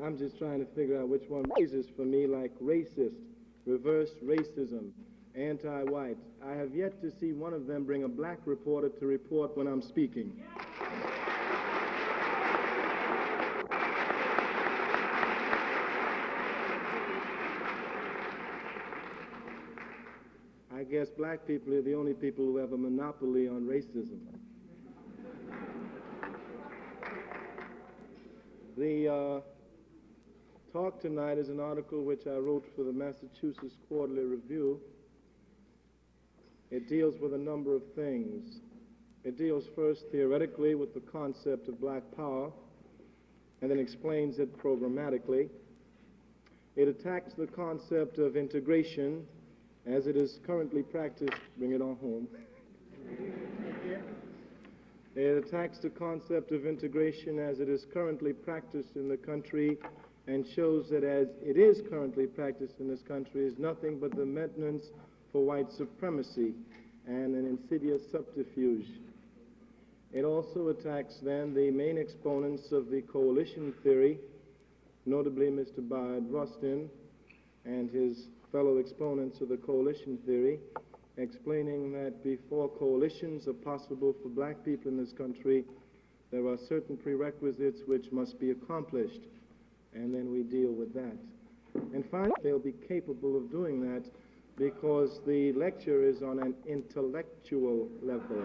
I'm just trying to figure out which one is for me, like racist, reverse racism, anti-white. I have yet to see one of them bring a black reporter to report when I'm speaking. I guess black people are the only people who have a monopoly on racism. The talk tonight is an article which I wrote for the Massachusetts Quarterly Review. It deals with a number of things. It deals first theoretically with the concept of black power, and then explains it programmatically. It attacks the concept of integration as it is currently practiced. Bring it on home. It attacks the concept of integration as it is currently practiced in the country, and shows that as it is currently practiced in this country is nothing but the maintenance for white supremacy and an insidious subterfuge. It also attacks then the main exponents of the coalition theory, notably Mr. Bayard Rustin and his fellow exponents of the coalition theory, explaining that before coalitions are possible for black people in this country, there are certain prerequisites which must be accomplished, and then we deal with that. And finally, they'll be capable of doing that because the lecture is on an intellectual level.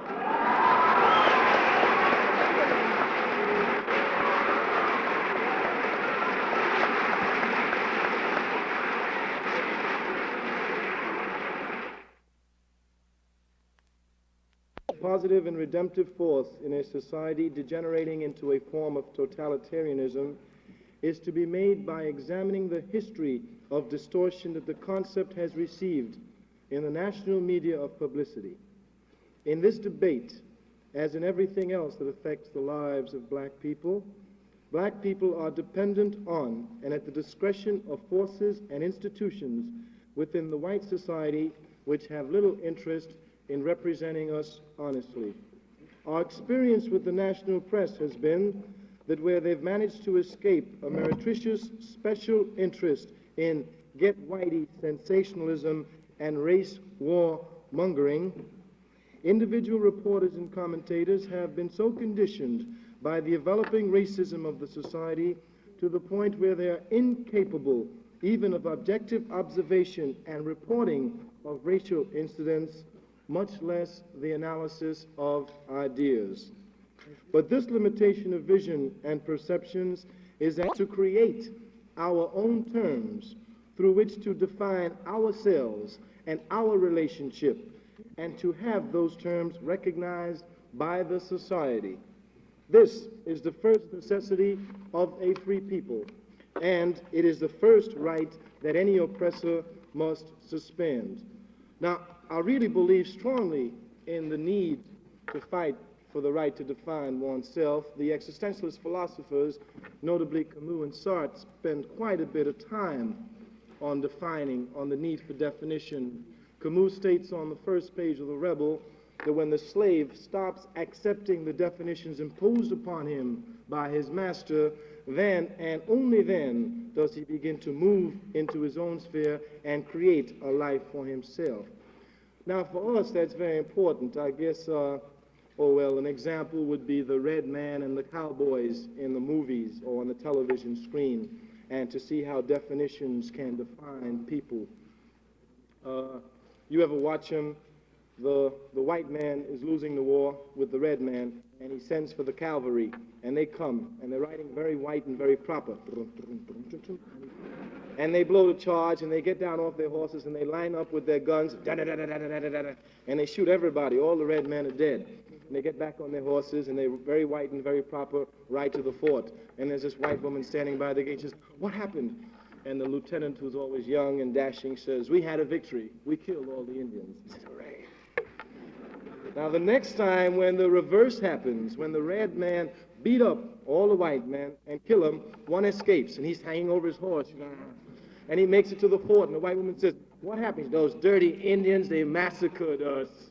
Positive and redemptive force in a society degenerating into a form of totalitarianism is to be made by examining the history of distortion that the concept has received in the national media of publicity. In this debate, as in everything else that affects the lives of black people are dependent on and at the discretion of forces and institutions within the white society which have little interest in representing us honestly. Our experience with the national press has been that where they've managed to escape a meretricious special interest in get-whitey sensationalism and race war mongering, individual reporters and commentators have been so conditioned by the developing racism of the society to the point where they are incapable even of objective observation and reporting of racial incidents, much less the analysis of ideas. But this limitation of vision and perceptions is to create our own terms through which to define ourselves and our relationship, and to have those terms recognized by the society. This is the first necessity of a free people, and it is the first right that any oppressor must suspend. Now, I really believe strongly in the need to fight for the right to define oneself. The existentialist philosophers, notably Camus and Sartre, spend quite a bit of time on defining, on the need for definition. Camus states on the first page of The Rebel that when the slave stops accepting the definitions imposed upon him by his master, then and only then does he begin to move into his own sphere and create a life for himself. Now, for us, that's very important. I guess, an example would be the red man and the cowboys in the movies or on the television screen, and to see how definitions can define people. You ever watch them? The white man is losing the war with the red man, and he sends for the cavalry, and they come, and they're riding very white and very proper. And they blow the charge, and they get down off their horses, and they line up with their guns, and they shoot everybody. All the red men are dead. And they get back on their horses, and they're very white and very proper, ride to the fort. And there's this white woman standing by the gate. She says, "What happened?" And the lieutenant, who's always young and dashing, says, "We had a victory. We killed all the Indians." He says, "Hooray." Now, the next time when the reverse happens, when the red man beat up all the white men and kill them, one escapes, and he's hanging over his horse. And he makes it to the fort, and the white woman says, "What happened? Those dirty Indians, they massacred us."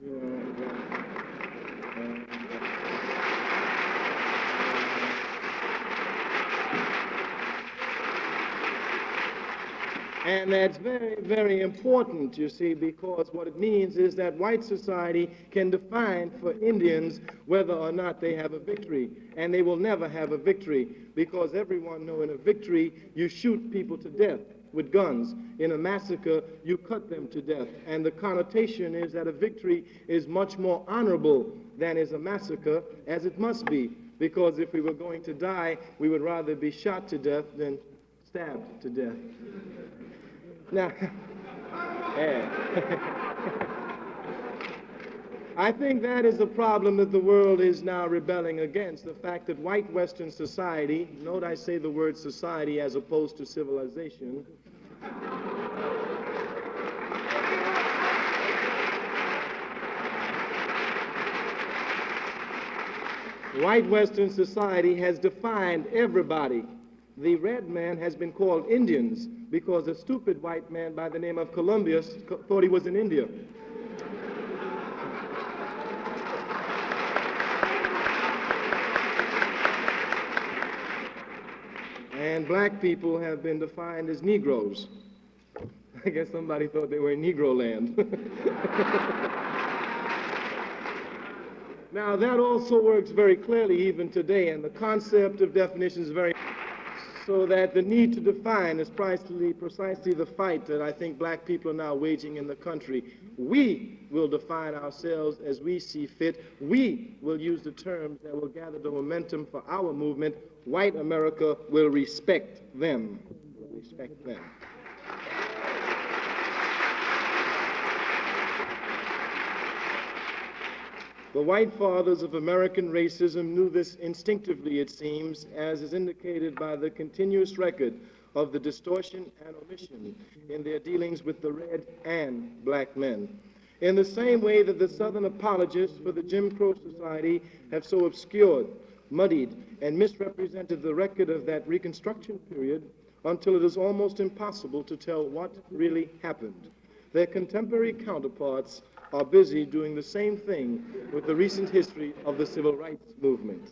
And that's very, very important, you see, because what it means is that white society can define for Indians whether or not they have a victory. And they will never have a victory, because everyone knows in a victory, you shoot people to death with guns. In a massacre, you cut them to death. And the connotation is that a victory is much more honorable than is a massacre, as it must be, because if we were going to die, we would rather be shot to death than stabbed to death. Now, yeah. I think that is the problem that the world is now rebelling against, the fact that white Western society, note I say the word society as opposed to civilization, white Western society has defined everybody. The red man has been called Indians because a stupid white man by the name of Columbus thought he was in India. And black people have been defined as Negroes. I guess somebody thought they were in Negro land. Now, that also works very clearly even today, and the concept of definition is very... So that the need to define is precisely the fight that I think black people are now waging in the country. We will define ourselves as we see fit. We will use the terms that will gather the momentum for our movement. White America will respect them. Respect them. The white fathers of American racism knew this instinctively, it seems, as is indicated by the continuous record of the distortion and omission in their dealings with the red and black men. In the same way that the Southern apologists for the Jim Crow Society have so obscured, muddied, and misrepresented the record of that Reconstruction period until it is almost impossible to tell what really happened. Their contemporary counterparts are busy doing the same thing with the recent history of the civil rights movement.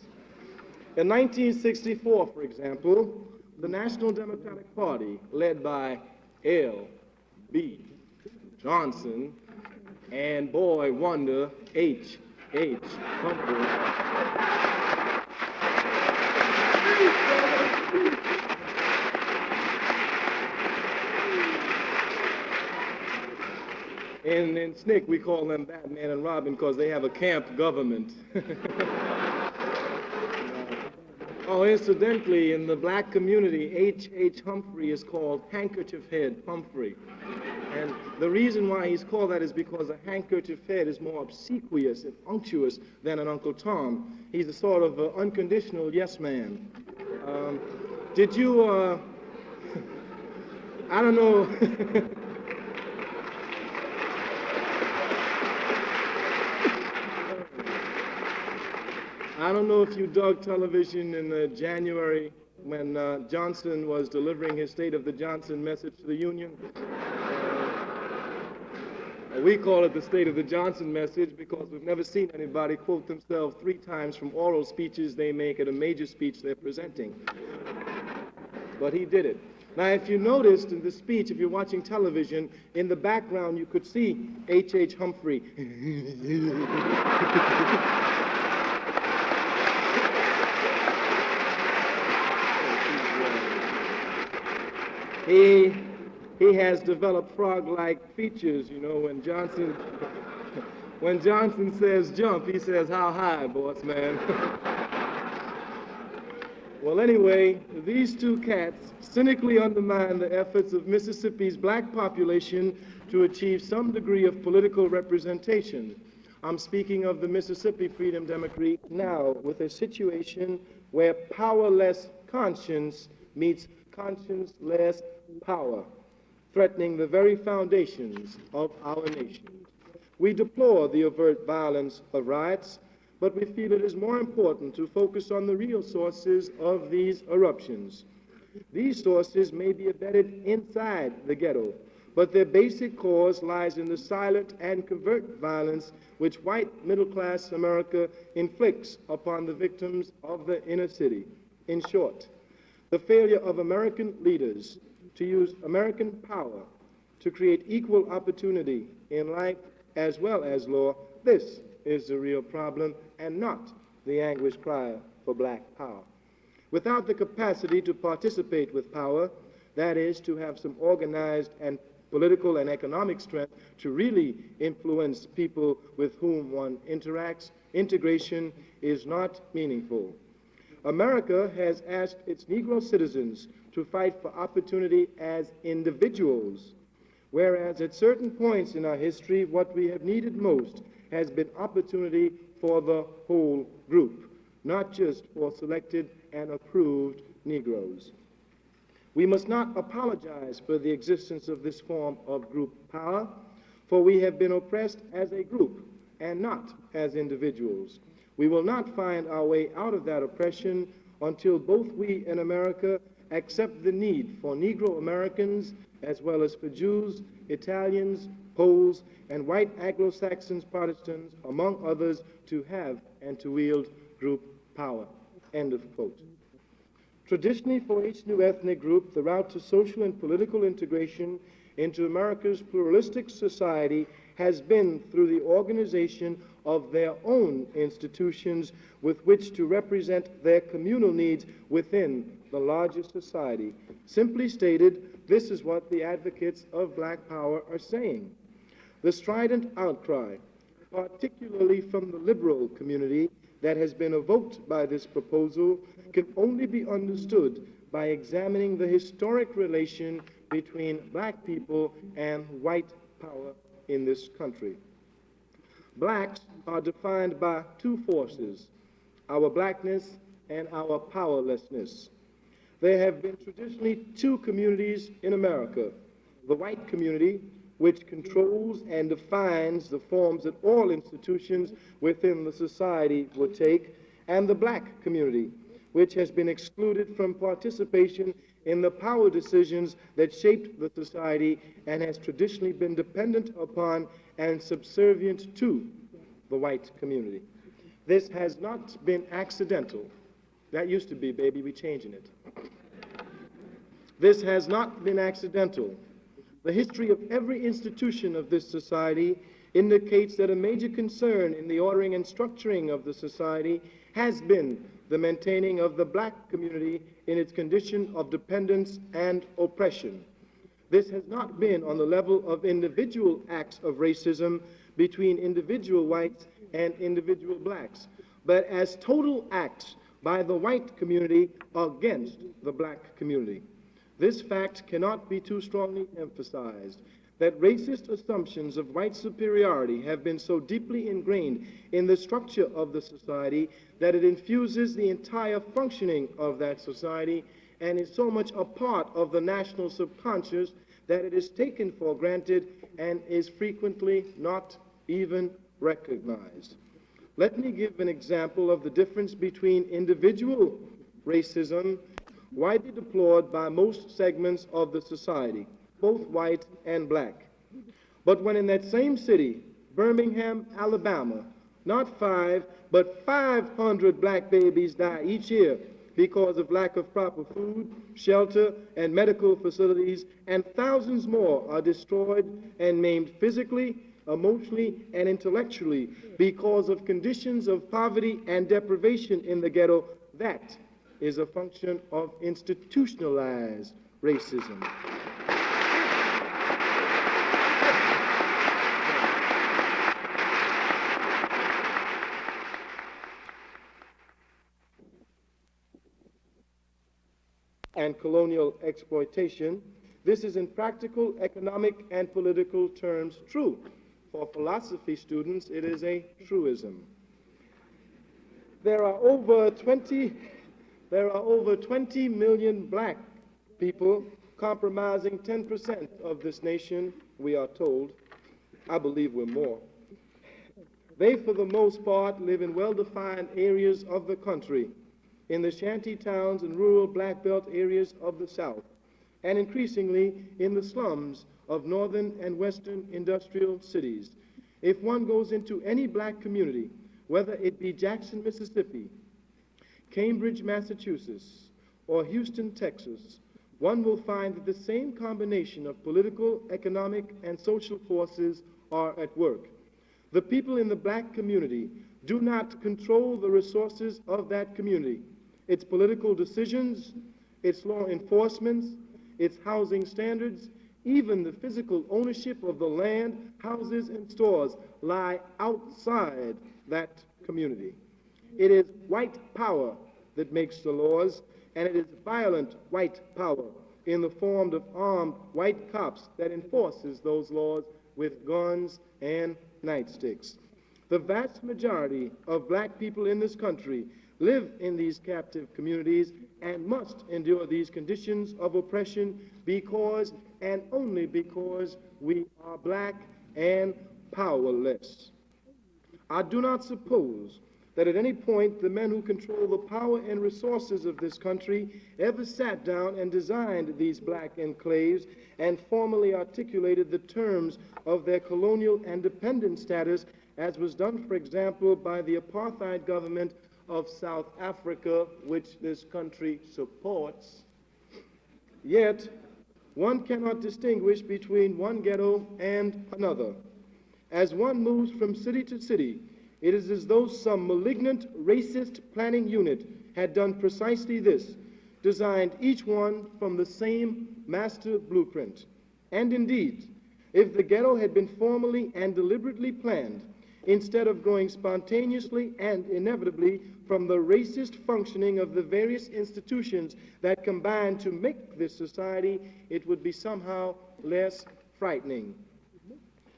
In 1964, for example, the National Democratic Party, led by L.B. Johnson and boy wonder H.H. Humphrey, in SNCC, we call them Batman and Robin because they have a camp government. Oh, incidentally, in the black community, H.H. Humphrey is called Handkerchief Head Humphrey. And the reason why he's called that is because a handkerchief head is more obsequious and unctuous than an Uncle Tom. He's a sort of unconditional yes man. Did you, I don't know. I don't know if you dug television in January when Johnson was delivering his State of the Johnson message to the Union. We call it the State of the Johnson message because we've never seen anybody quote themselves 3 times from oral speeches they make at a major speech they're presenting. But he did it. Now, if you noticed in the speech, if you're watching television, in the background you could see H.H. Humphrey. He has developed frog-like features, you know, when Johnson says jump, he says, how high, boss man? Well, anyway, these 2 cats cynically undermine the efforts of Mississippi's black population to achieve some degree of political representation. I'm speaking of the Mississippi Freedom Democrat now, with a situation where powerless conscience meets conscience-less power, threatening the very foundations of our nation. We deplore the overt violence of riots, but we feel it is more important to focus on the real sources of these eruptions. These sources may be embedded inside the ghetto, but their basic cause lies in the silent and covert violence which white middle-class America inflicts upon the victims of the inner city. In short, the failure of American leaders to use American power to create equal opportunity in life as well as law, this is the real problem and not the anguished cry for black power. Without the capacity to participate with power, that is, to have some organized and political and economic strength to really influence people with whom one interacts, integration is not meaningful. America has asked its Negro citizens to fight for opportunity as individuals, whereas at certain points in our history, what we have needed most has been opportunity for the whole group, not just for selected and approved Negroes. We must not apologize for the existence of this form of group power, for we have been oppressed as a group and not as individuals. We will not find our way out of that oppression until both we in America accept the need for Negro Americans as well as for Jews, Italians, Poles, and white Anglo-Saxons, Protestants, among others, to have and to wield group power. End of quote. Traditionally, for each new ethnic group, the route to social and political integration into America's pluralistic society has been through the organization of their own institutions with which to represent their communal needs within the larger society. Simply stated, this is what the advocates of black power are saying. The strident outcry, particularly from the liberal community, that has been evoked by this proposal can only be understood by examining the historic relation between black people and white power in this country. Blacks are defined by two forces, our blackness and our powerlessness. There have been traditionally two communities in America, the white community, which controls and defines the forms that all institutions within the society will take, and the black community, which has been excluded from participation in the power decisions that shaped the society and has traditionally been dependent upon and subservient to the white community. This has not been accidental. That used to be, baby, we're changing it. This has not been accidental. The history of every institution of this society indicates that a major concern in the ordering and structuring of the society has been the maintaining of the black community in its condition of dependence and oppression. This has not been on the level of individual acts of racism between individual whites and individual blacks, but as total acts by the white community against the black community. This fact cannot be too strongly emphasized, that racist assumptions of white superiority have been so deeply ingrained in the structure of the society that it infuses the entire functioning of that society and is so much a part of the national subconscious that it is taken for granted and is frequently not even recognized. Let me give an example of the difference between individual racism widely deplored by most segments of the society, both white and black. But when in that same city, Birmingham, Alabama, not 5, but 500 black babies die each year because of lack of proper food, shelter, and medical facilities, and thousands more are destroyed and maimed physically, emotionally, and intellectually because of conditions of poverty and deprivation in the ghetto, that is a function of institutionalized racism. And colonial exploitation, this is in practical, economic, and political terms true. For philosophy students, it is a truism. There are over 20 million black people comprising 10% of this nation, we are told. I believe we're more. They, for the most part, live in well-defined areas of the country, in the shanty towns and rural black belt areas of the South, and increasingly in the slums of northern and western industrial cities. If one goes into any black community, whether it be Jackson, Mississippi, Cambridge, Massachusetts, or Houston, Texas, one will find that the same combination of political, economic, and social forces are at work. The people in the black community do not control the resources of that community, its political decisions, its law enforcement, its housing standards, even the physical ownership of the land, houses, and stores lie outside that community. It is white power that makes the laws, and it is violent white power in the form of armed white cops that enforces those laws with guns and nightsticks. The vast majority of black people in this country live in these captive communities and must endure these conditions of oppression because and only because we are black and powerless. I do not suppose that at any point the men who control the power and resources of this country ever sat down and designed these black enclaves and formally articulated the terms of their colonial and dependent status, as was done, for example, by the apartheid government of South Africa, which this country supports. Yet, one cannot distinguish between one ghetto and another. As one moves from city to city, it is as though some malignant racist planning unit had done precisely this, designed each one from the same master blueprint. And indeed, if the ghetto had been formally and deliberately planned, instead of going spontaneously and inevitably from the racist functioning of the various institutions that combine to make this society, it would be somehow less frightening.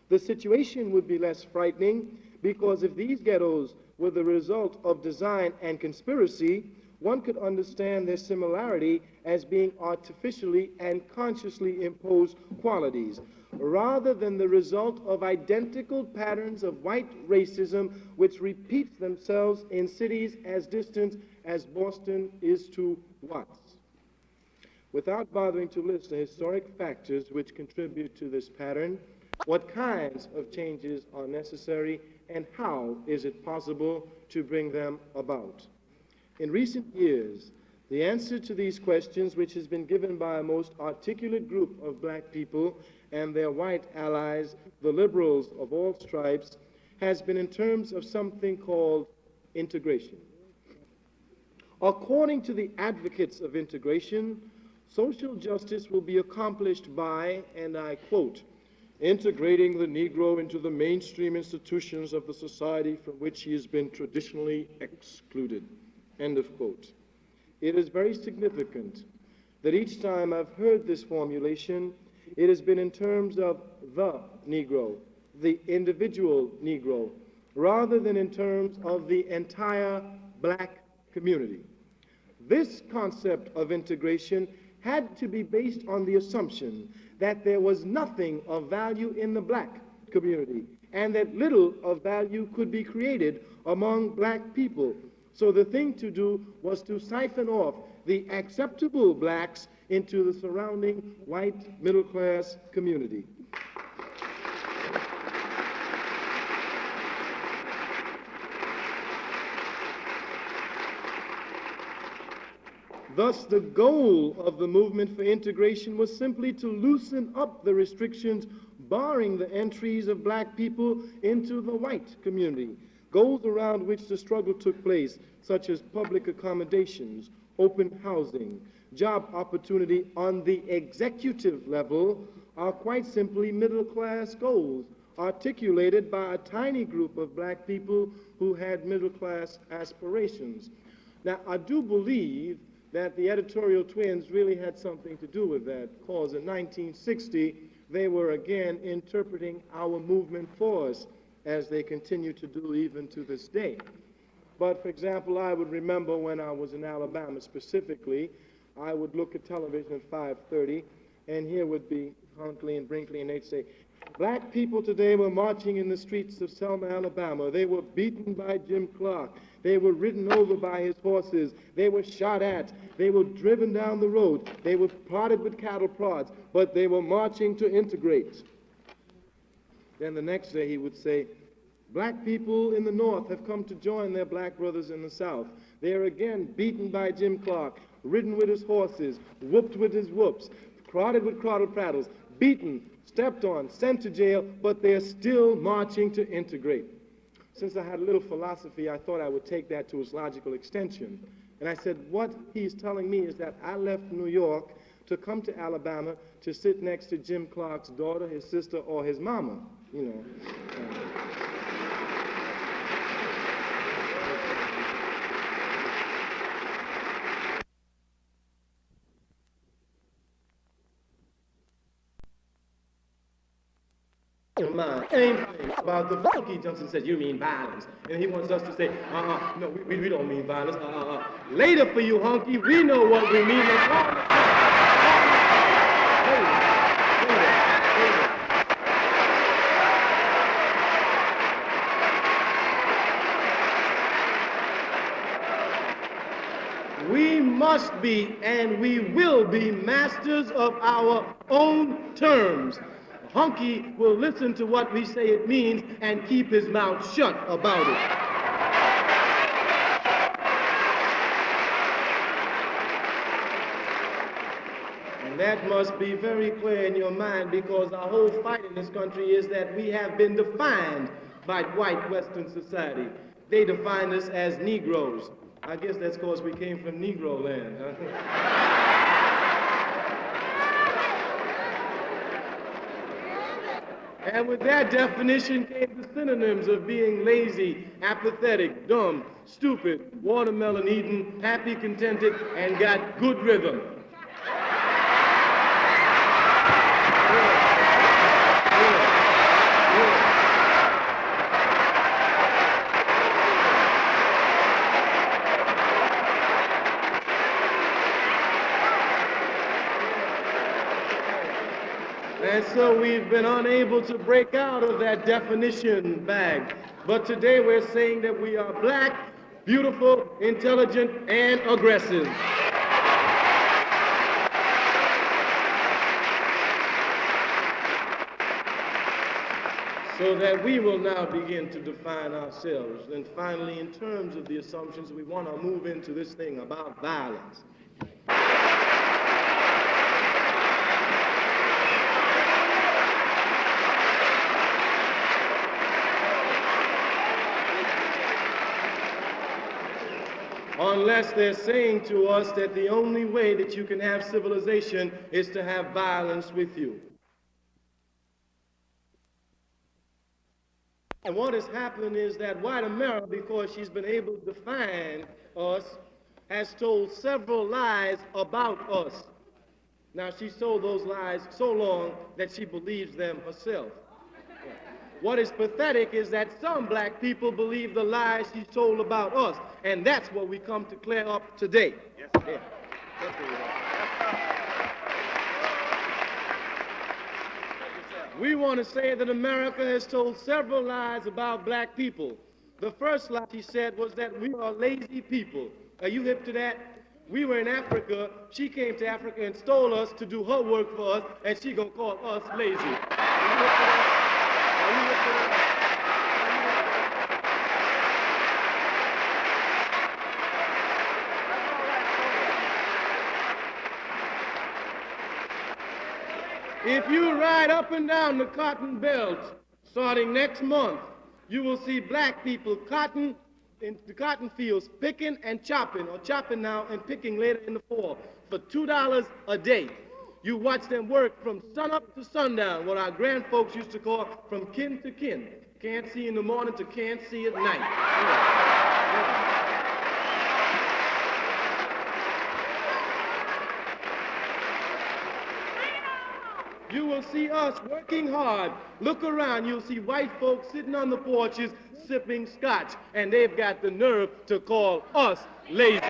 The situation would be less frightening because if these ghettos were the result of design and conspiracy, one could understand their similarity as being artificially and consciously imposed qualities, rather than the result of identical patterns of white racism which repeats themselves in cities as distant as Boston is to Watts. Without bothering to list the historic factors which contribute to this pattern, what kinds of changes are necessary and how is it possible to bring them about? In recent years, the answer to these questions, which has been given by a most articulate group of black people and their white allies, the liberals of all stripes, has been in terms of something called integration. According to the advocates of integration, social justice will be accomplished by, and I quote, integrating the Negro into the mainstream institutions of the society from which he has been traditionally excluded, end of quote. It is very significant that each time I've heard this formulation, it has been in terms of the Negro, the individual Negro, rather than in terms of the entire black community. This concept of integration had to be based on the assumption that there was nothing of value in the black community and that little of value could be created among black people. So the thing to do was to siphon off the acceptable blacks into the surrounding white middle-class community. Thus, the goal of the movement for integration was simply to loosen up the restrictions barring the entries of black people into the white community, goals around which the struggle took place, such as public accommodations, open housing, job opportunity on the executive level, are quite simply middle-class goals articulated by a tiny group of black people who had middle-class aspirations. Now, I do believe that the editorial twins really had something to do with that, because in 1960, they were again interpreting our movement for us, as they continue to do even to this day. But, for example, I would remember when I was in Alabama specifically, I would look at television at 5:30, and here would be Huntley and Brinkley, and they'd say, black people today were marching in the streets of Selma, Alabama. They were beaten by Jim Clark. They were ridden over by his horses. They were shot at. They were driven down the road. They were prodded with cattle prods, but they were marching to integrate. Then the next day he would say, black people in the North have come to join their black brothers in the South. They are again beaten by Jim Clark, ridden with his horses, whooped with his whoops, crowded with crowded prattles, beaten, stepped on, sent to jail, but they're still marching to integrate. Since I had a little philosophy, I thought I would take that to its logical extension. And I said, what he's telling me is that I left New York to come to Alabama to sit next to Jim Clark's daughter, his sister, or his mama, you know. Same thing about the funky jumps and says, you mean violence. And he wants us to say, no, we don't mean violence. Later for you, honky, we know what we mean. We must be and we will be masters of our own terms. Honky will listen to what we say it means and keep his mouth shut about it. And that must be very clear in your mind, because our whole fight in this country is that we have been defined by white Western society. They define us as Negroes. I guess that's because we came from Negro land, huh? And with that definition came the synonyms of being lazy, apathetic, dumb, stupid, watermelon eating, happy, contented, and got good rhythm. And so we've been unable to break out of that definition bag. But today we're saying that we are black, beautiful, intelligent, and aggressive. So that we will now begin to define ourselves. And finally, in terms of the assumptions, we want to move into this thing about violence. Unless they're saying to us that the only way that you can have civilization is to have violence with you. And what has happened is that white America, because she's been able to define us, has told several lies about us. Now, she's told those lies so long that she believes them herself. What is pathetic is that some black people believe the lies she's told about us, and that's what we come to clear up today. Yes, sir. We want to say that America has told several lies about black people. The first lie she said was that we are lazy people. Are you hip to that? We were in Africa. She came to Africa and stole us to do her work for us, and she gonna call us lazy. If you ride up and down the cotton belt, starting next month, you will see black people in the cotton fields picking and chopping, or chopping now and picking later in the fall, for $2 a day. You watch them work from sunup to sundown, what our grandfolks used to call from kin to kin. Can't see in the morning to can't see at night. You will see us working hard. Look around, you'll see white folks sitting on the porches sipping scotch, and they've got the nerve to call us lazy.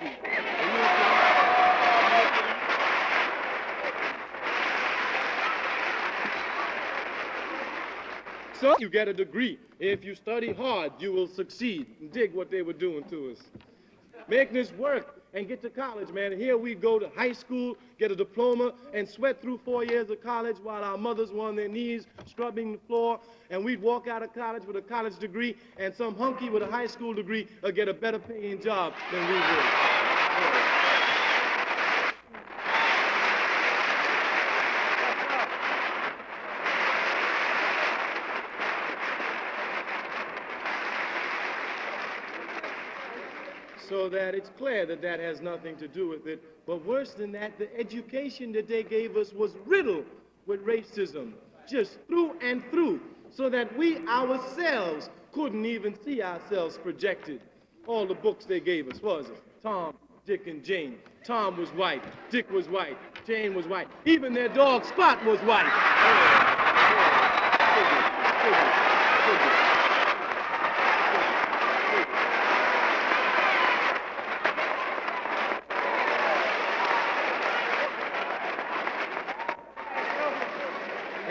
So you get a degree. If you study hard, you will succeed. Dig what they were doing to us. Make this work and get to college, man. Here we go to high school, get a diploma, and sweat through 4 years of college while our mothers were on their knees scrubbing the floor, and we'd walk out of college with a college degree, and some hunky with a high school degree would get a better paying job than we would. So that it's clear that that has nothing to do with it. But worse than that, the education that they gave us was riddled with racism, just through and through, so that we ourselves couldn't even see ourselves projected. All the books they gave us was it? Tom, Dick, and Jane. Tom was white, Dick was white, Jane was white. Even their dog Spot was white.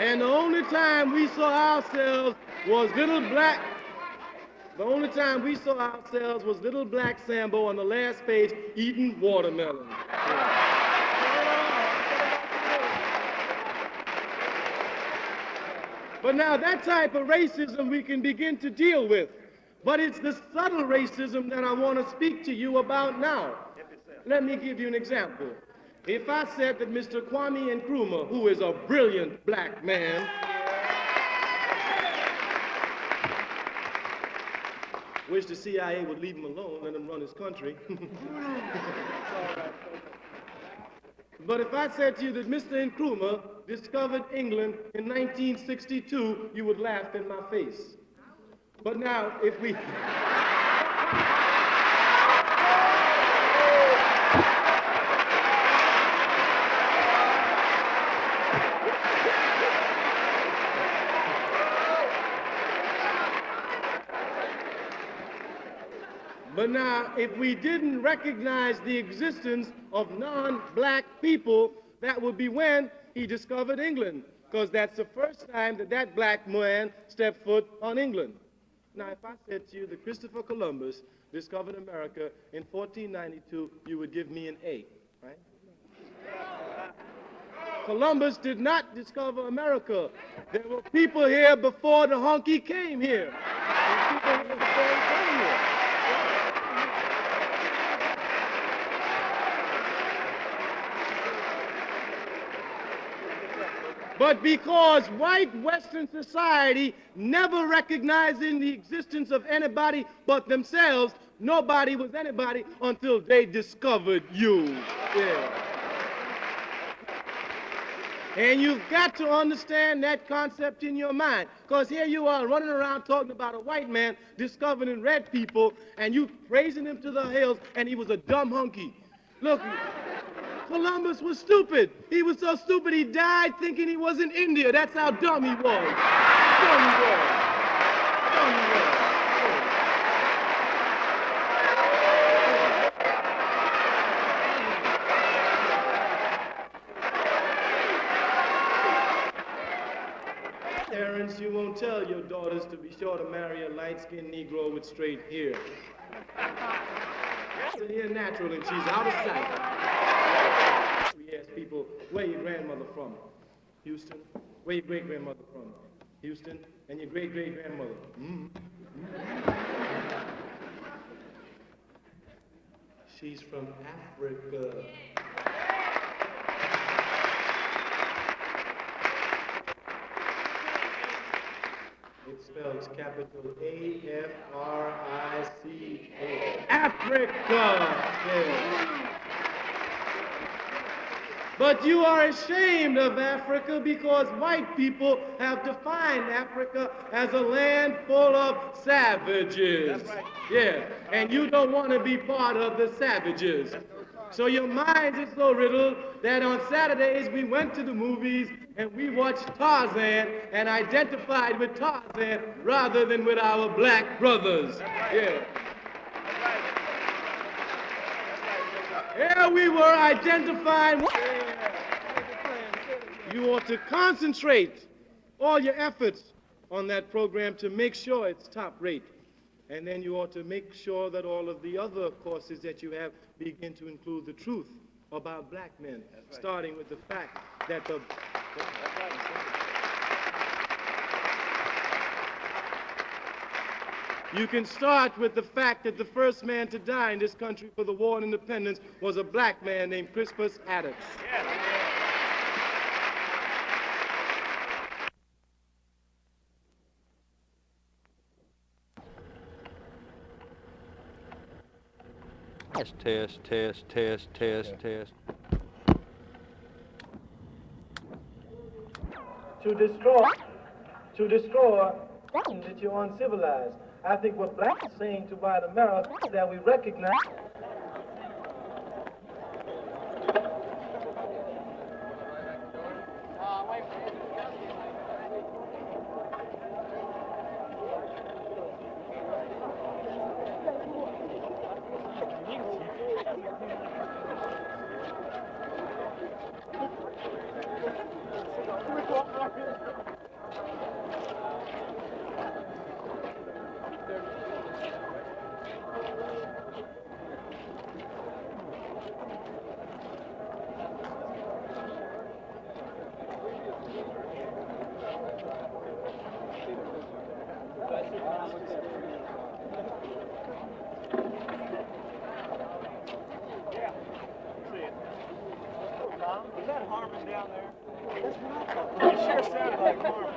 And the only time we saw ourselves was little black Sambo on the last page eating watermelon. But now that type of racism we can begin to deal with. But it's the subtle racism that I want to speak to you about now. Let me give you an example. If I said that Mr. Kwame Nkrumah, who is a brilliant black man, wish the CIA would leave him alone, let him run his country. But if I said to you that Mr. Nkrumah discovered England in 1962, you would laugh in my face. But now, if we... But now, if we didn't recognize the existence of non-black people, that would be when he discovered England, because that's the first time that that black man stepped foot on England. Now, if I said to you that Christopher Columbus discovered America in 1492, you would give me an A, right? Columbus did not discover America. There were people here before the honky came here. But because white Western society never recognizing the existence of anybody but themselves, nobody was anybody until they discovered you. Yeah. And you've got to understand that concept in your mind. Because here you are running around talking about a white man discovering red people, and you praising him to the hills, and he was a dumb hunky. Look, Columbus was stupid. He was so stupid he died thinking he was in India. That's how dumb he was. Dumb he was. Dumb he was. Parents, you won't tell your daughters to be sure to marry a light-skinned Negro with straight hair. That's a hair natural and she's out of sight. We ask people, where your grandmother from? Houston. Where your great-grandmother from? Houston. And your great-great-grandmother? She's from Africa. It spells capital A-F-R-I-C-A. Africa! Yeah. But you are ashamed of Africa because white people have defined Africa as a land full of savages. That's right. Yeah, and you don't want to be part of the savages. So your minds are so riddled that on Saturdays we went to the movies and we watched Tarzan and identified with Tarzan rather than with our black brothers. Yeah. Here we were identifying. You ought to concentrate all your efforts on that program to make sure it's top rate. And then you ought to make sure that all of the other courses that you have begin to include the truth about black men, starting with the fact that the... You can start with the fact that the first man to die in this country for the war on independence was a black man named Crispus Attucks. Yes. Test, test, test, test, test. To destroy that you're uncivilized. I think what blacks are saying to white America is that we recognize. Is that Harmon down there? It sure sounded like Harmon.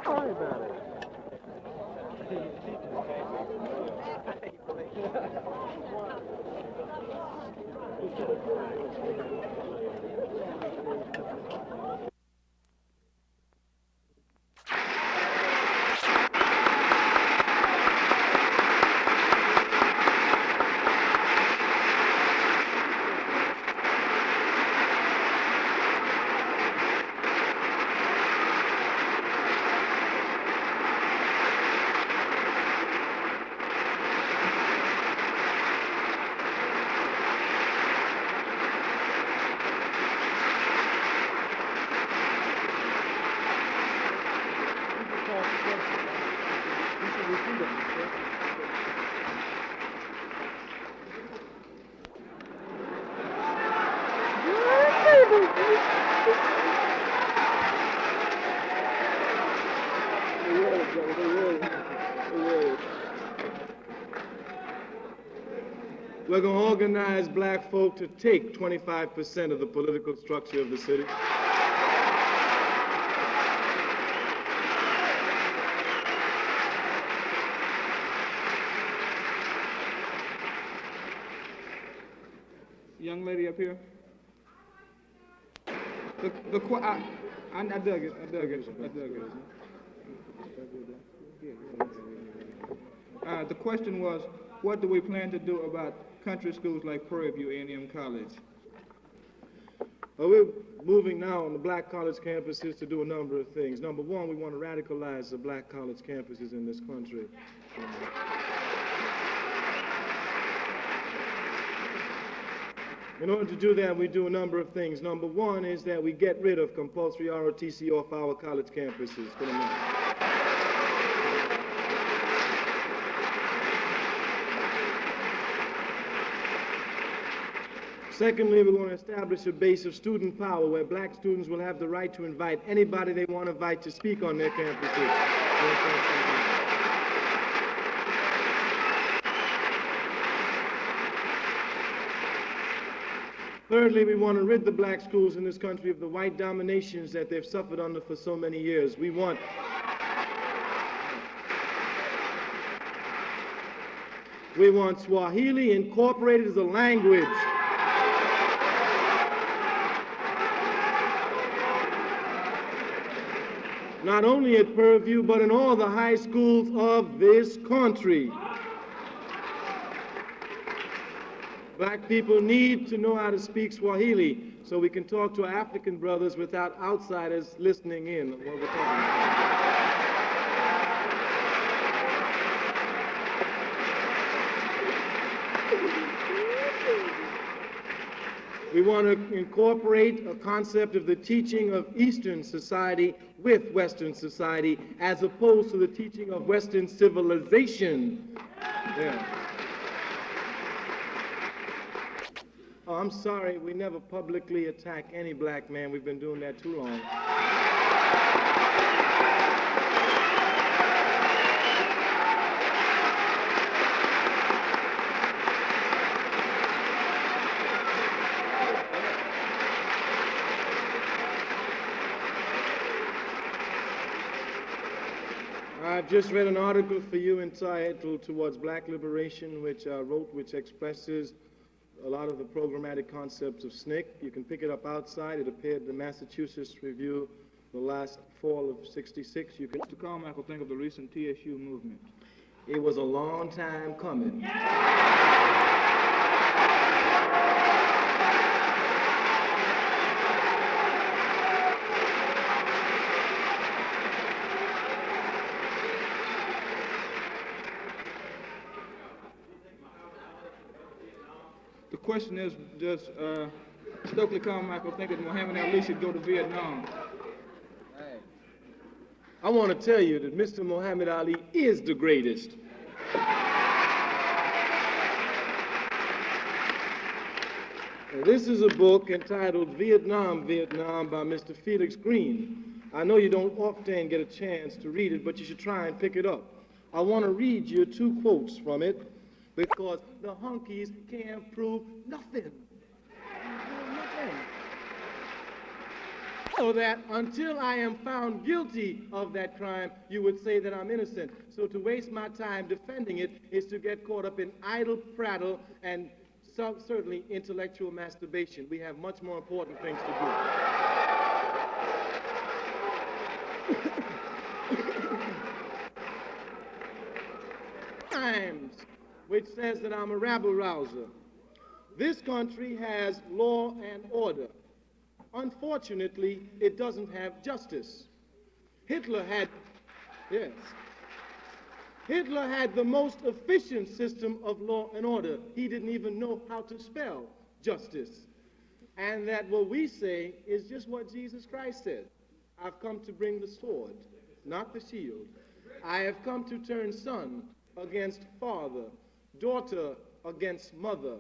Sorry about it. We're going to organize black folk to take 25% of the political structure of the city. Young lady up here. I dug it. The question was, what do we plan to do about country schools like Prairie View A&M College? Well, we're moving now on the black college campuses to do a number of things. Number one, we want to radicalize the black college campuses in this country. In order to do that, we do a number of things. Number one is that we get rid of compulsory ROTC off our college campuses for the moment. Secondly, we're going to establish a base of student power where black students will have the right to invite anybody they want to invite to speak on their campuses. Thirdly, we want to rid the black schools in this country of the white dominations that they've suffered under for so many years. We want Swahili incorporated as a language. Not only at Purview, but in all the high schools of this country. Black people need to know how to speak Swahili so we can talk to our African brothers without outsiders listening in on what we're talking about. We want to incorporate a concept of the teaching of Eastern society with Western society as opposed to the teaching of Western civilization. Yeah. Oh, I'm sorry, we never publicly attack any black man. We've been doing that too long. I've just read an article for you entitled Towards Black Liberation, which I wrote, which expresses a lot of the programmatic concepts of SNCC. You can pick it up outside. It appeared in the Massachusetts Review the last fall of '66. You can. Mr. Carmichael, think of the recent TSU movement. It was a long time coming. The question is, does Stokely Carmichael think that Muhammad Ali should go to Vietnam? I want to tell you that Mr. Muhammad Ali is the greatest. This is a book entitled Vietnam, Vietnam by Mr. Felix Green. I know you don't often get a chance to read it, but you should try and pick it up. I want to read you 2 quotes from it because the hunkies can't prove nothing. Nothing. So that until I am found guilty of that crime, you would say that I'm innocent. So to waste my time defending it is to get caught up in idle prattle and certainly intellectual masturbation. We have much more important things to do. Times, which says that I'm a rabble-rouser. This country has law and order. Unfortunately, it doesn't have justice. Hitler had the most efficient system of law and order. He didn't even know how to spell justice. And that what we say is just what Jesus Christ said. I've come to bring the sword, not the shield. I have come to turn son against father, daughter against mother,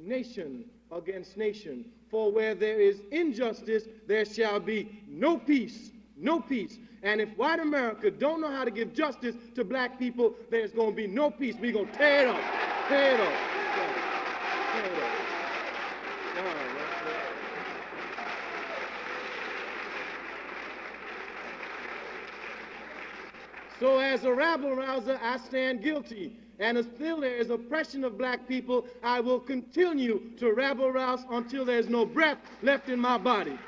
nation against nation. For where there is injustice, there shall be no peace, no peace. And if white America don't know how to give justice to black people, there's going to be no peace. We're going to tear it up, tear it up, tear it up. All right. So as a rabble-rouser, I stand guilty. And until there is oppression of black people, I will continue to rabble-rouse until there's no breath left in my body.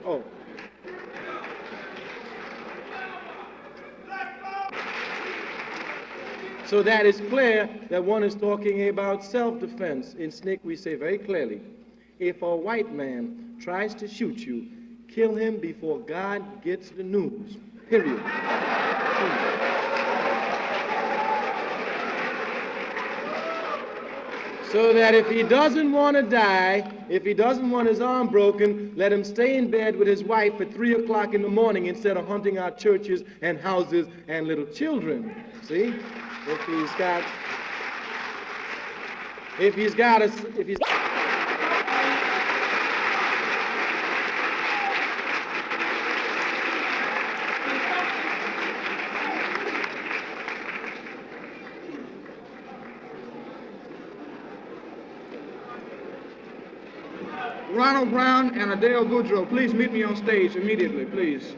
Oh. So that is clear that one is talking about self-defense. In SNCC, we say very clearly, if a white man tries to shoot you, kill him before God gets the news, period. So that if he doesn't want to die, if he doesn't want his arm broken, let him stay in bed with his wife at 3 o'clock in the morning instead of hunting our churches and houses and little children. See? If he's Ronald Brown and Adele Goudreau, please meet me on stage immediately, please.